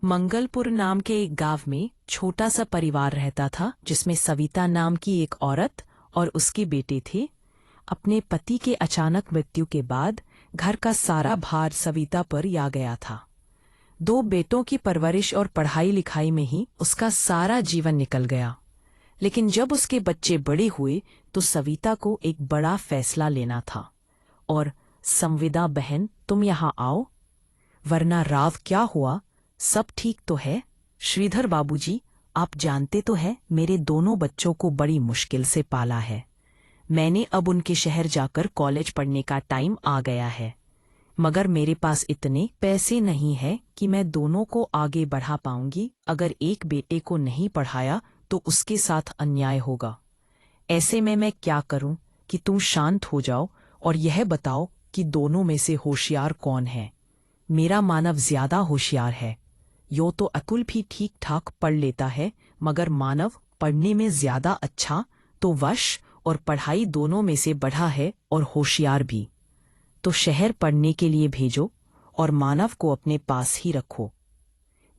मंगलपुर नाम के एक गांव में छोटा सा परिवार रहता था जिसमें सविता नाम की एक औरत और उसके बेटे थे। अपने पति के अचानक मृत्यु के बाद घर का सारा भार सविता पर आ गया था। दो बेटों की परवरिश और पढ़ाई लिखाई में ही उसका सारा जीवन निकल गया। लेकिन जब उसके बच्चे बड़े हुए तो सविता को एक बड़ा फैसला लेना था। और संविदा बहन, तुम यहाँ आओ। वरना राव, क्या हुआ? सब ठीक तो है? श्रीधर बाबूजी, आप जानते तो हैं मेरे दोनों बच्चों को बड़ी मुश्किल से पाला है। मैंने अब उनके शहर जाकर कॉलेज पढ़ने का टाइम आ गया है, मगर मेरे पास इतने पैसे नहीं है कि मैं दोनों को आगे बढ़ा पाऊंगी। अगर एक बेटे को नहीं पढ़ाया तो उसके साथ अन्याय होगा। ऐसे में मैं क्या करूं कि तुम शांत हो जाओ और यह बताओ कि दोनों में से होशियार कौन है? मेरा मानव ज्यादा होशियार है। यो तो अतुल भी ठीक ठाक पढ़ लेता है, मगर मानव पढ़ने में ज्यादा अच्छा तो वश और पढ़ाई दोनों में से बढ़ा है और होशियार भी। तो शहर पढ़ने के लिए भेजो और मानव को अपने पास ही रखो।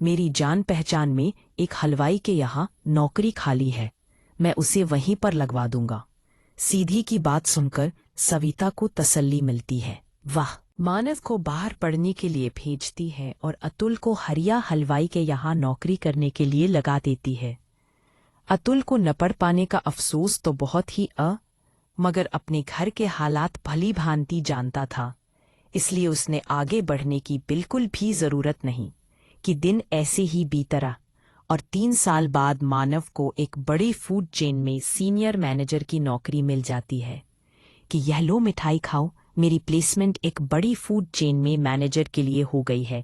मेरी जान पहचान में एक हलवाई के यहाँ नौकरी खाली है, मैं उसे वहीं पर लगवा दूंगा। सीधी की बात सुनकर सविता को तसल्ली मिलती है। वाह! मानव को बाहर पढ़ने के लिए भेजती है और अतुल को हरिया हलवाई के यहाँ नौकरी करने के लिए लगा देती है। अतुल को न पढ़ पाने का अफसोस तो बहुत ही मगर अपने घर के हालात भली भांति जानता था, इसलिए उसने आगे बढ़ने की बिल्कुल भी जरूरत नहीं कि दिन ऐसे ही बीता रहा। और 3 साल बाद मानव को एक बड़ी फूड चेन में सीनियर मैनेजर की नौकरी मिल जाती है कि यह लो मिठाई खाओ, मेरी प्लेसमेंट एक बड़ी फूड चेन में मैनेजर के लिए हो गई है।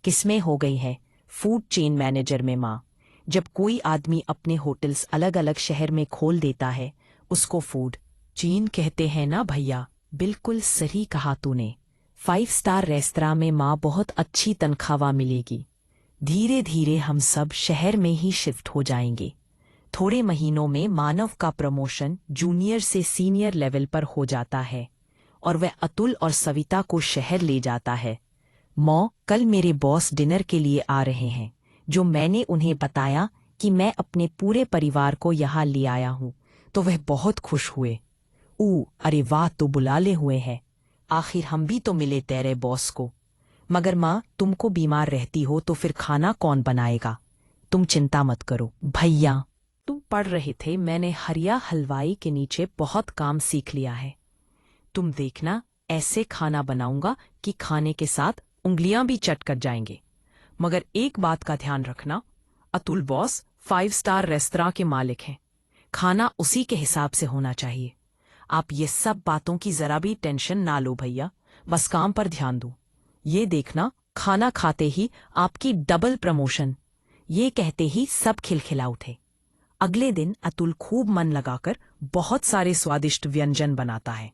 किसमें हो गई है? फूड चेन मैनेजर में। माँ, जब कोई आदमी अपने होटल्स अलग अलग शहर में खोल देता है उसको फूड चेन कहते हैं ना भैया? बिल्कुल सही कहा तूने। 5 स्टार रेस्तरां में माँ बहुत अच्छी तनख्वाह मिलेगी। धीरे धीरे हम सब शहर में ही शिफ्ट हो जाएंगे। थोड़े महीनों में मानव का प्रमोशन जूनियर से सीनियर लेवल पर हो जाता है और वह अतुल और सविता को शहर ले जाता है। मौ, कल मेरे बॉस डिनर के लिए आ रहे हैं। जो मैंने उन्हें बताया कि मैं अपने पूरे परिवार को यहाँ ले आया हूँ तो वह बहुत खुश हुए। अरे वाह, तो बुला ले हुए हैं। आखिर हम भी तो मिले तेरे बॉस को। मगर माँ, तुमको बीमार रहती हो तो फिर खाना कौन बनाएगा? तुम चिंता मत करो भैया। तुम पढ़ रहे थे, मैंने हरिया हलवाई के नीचे बहुत काम सीख लिया है। तुम देखना, ऐसे खाना बनाऊंगा कि खाने के साथ उंगलियां भी चट कर जाएंगे। मगर एक बात का ध्यान रखना, अतुल बॉस 5 स्टार रेस्तरां के मालिक हैं। खाना उसी के हिसाब से होना चाहिए। आप ये सब बातों की जरा भी टेंशन ना लो भैया, बस काम पर ध्यान दो। ये देखना, खाना खाते ही आपकी डबल प्रमोशन। ये कहते ही सब खिलखिला उठे। अगले दिन अतुल खूब मन लगाकर बहुत सारे स्वादिष्ट व्यंजन बनाता है।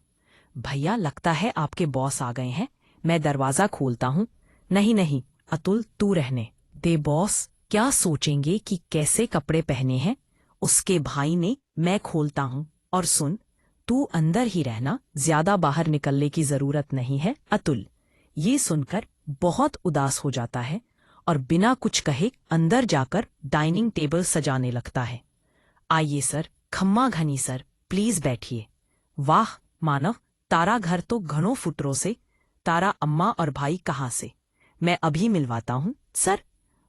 भैया, लगता है आपके बॉस आ गए हैं, मैं दरवाजा खोलता हूँ। नहीं नहीं अतुल, तू रहने दे। बॉस क्या सोचेंगे कि कैसे कपड़े पहने हैं? उसके भाई ने। मैं खोलता हूँ। और सुन, तू अंदर ही रहना, ज्यादा बाहर निकलने की जरूरत नहीं है। अतुल ये सुनकर बहुत उदास हो जाता है और बिना कुछ कहे अंदर जाकर डाइनिंग टेबल सजाने लगता है। आइए सर, खम्मा घनी सर, प्लीज बैठिए। वाह मानव, तारा घर तो घणों फुटरों से। तारा अम्मा और भाई कहाँ से? मैं अभी मिलवाता हूँ सर।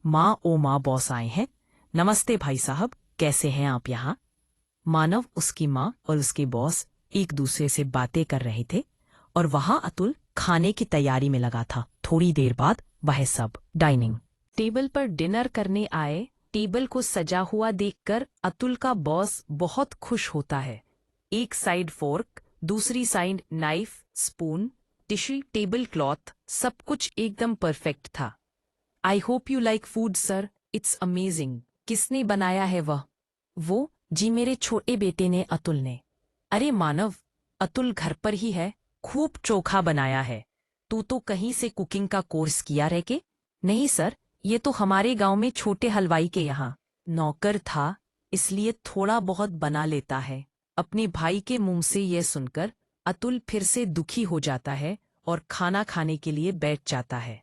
माँ, ओ माँ, बॉस आए हैं। नमस्ते भाई साहब, कैसे हैं आप यहाँ? मानव, उसकी माँ और उसके बॉस एक दूसरे से बातें कर रहे थे और वहां अतुल खाने की तैयारी में लगा था। थोड़ी देर बाद वह सब डाइनिंग टेबल पर डिनर करने आए। टेबल को सजा हुआ देखकर अतुल का बॉस बहुत खुश होता है। एक साइड फोर्क, दूसरी side knife, spoon, tissue, table cloth, सब कुछ एकदम परफेक्ट था। I hope you like food sir, it's amazing. किसने बनाया है वह? वो जी, मेरे छोटे बेटे ने, अतुल ने। अरे मानव, अतुल घर पर ही है, खूब चोखा बनाया है। तू तो कहीं से कुकिंग का कोर्स किया रह के? नहीं सर, ये तो हमारे गांव में छोटे हलवाई के यहाँ नौकर था, इसलिए थोड़ा बहुत बना लेता है। अपने भाई के मुंह से यह सुनकर अतुल फिर से दुखी हो जाता है और खाना खाने के लिए बैठ जाता है।